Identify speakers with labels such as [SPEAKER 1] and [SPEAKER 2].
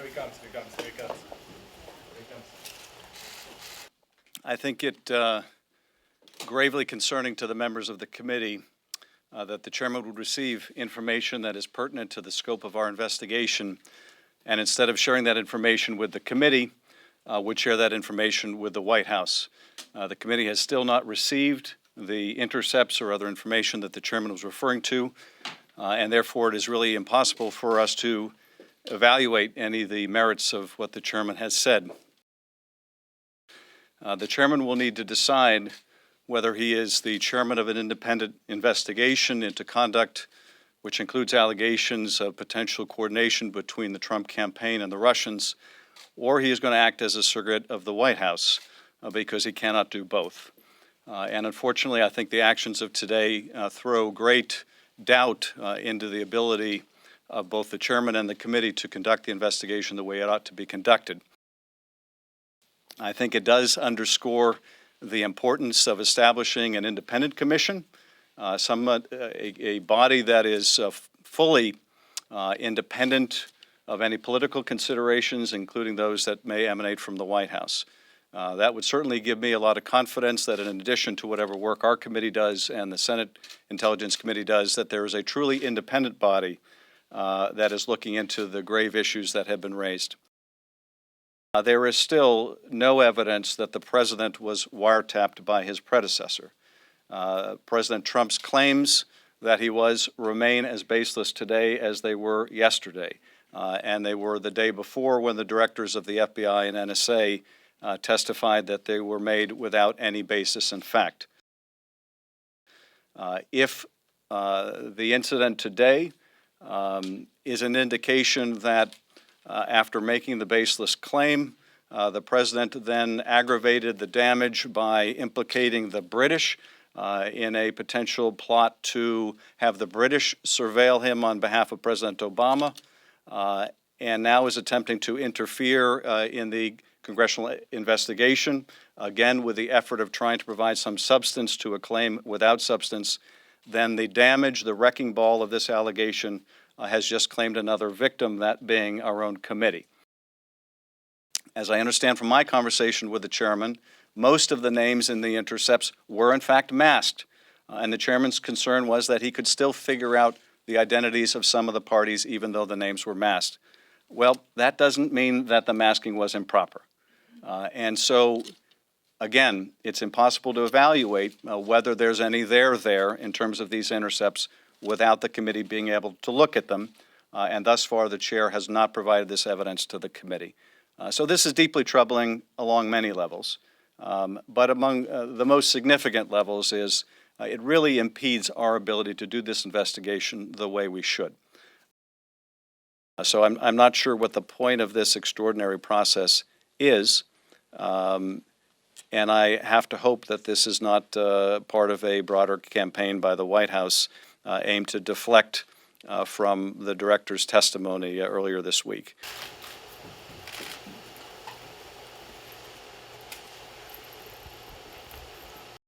[SPEAKER 1] he comes.
[SPEAKER 2] I think it gravely concerning to the members of the committee that the chairman would receive information that is pertinent to the scope of our investigation, and instead of sharing that information with the committee, would share that information with the White House. The committee has still not received the intercepts or other information that the chairman was referring to, and therefore it is really impossible for us to evaluate any of the merits of what the chairman has said. The chairman will need to decide whether he is the chairman of an independent investigation into conduct which includes allegations of potential coordination between the Trump campaign and the Russians, or he is going to act as a surrogate of the White House because he cannot do both. And unfortunately, I think the actions of today throw great doubt into the ability of both the chairman and the committee to conduct the investigation the way it ought to be conducted. I think it does underscore the importance of establishing an independent commission, a body that is fully independent of any political considerations, including those that may emanate from the White House. That would certainly give me a lot of confidence that in addition to whatever work our committee does and the Senate Intelligence Committee does, that there is a truly independent body that is looking into the grave issues that have been raised. There is still no evidence that the president was wiretapped by his predecessor. President Trump's claims that he was remain as baseless today as they were yesterday. And they were the day before when the directors of the FBI and NSA testified that they were made without any basis in fact. If the incident today is an indication that after making the baseless claim, the president then aggravated the damage by implicating the British in a potential plot to have the British surveil him on behalf of President Obama, and now is attempting to interfere in the congressional investigation, again with the effort of trying to provide some substance to a claim without substance, then the damage, the wrecking ball of this allegation has just claimed another victim, that being our own committee. As I understand from my conversation with the chairman, most of the names in the intercepts were in fact masked, and the chairman's concern was that he could still figure out the identities of some of the parties even though the names were masked. Well, that doesn't mean that the masking was improper. And so, again, it's impossible to evaluate whether there's any there in terms of these intercepts without the committee being able to look at them. And thus far, the chair has not provided this evidence to the committee. So this is deeply troubling along many levels. But among the most significant levels is it really impedes our ability to do this investigation the way we should. So I'm not sure what the point of this extraordinary process is, and I have to hope that this is not part of a broader campaign by the White House aimed to deflect from the director's testimony earlier this week.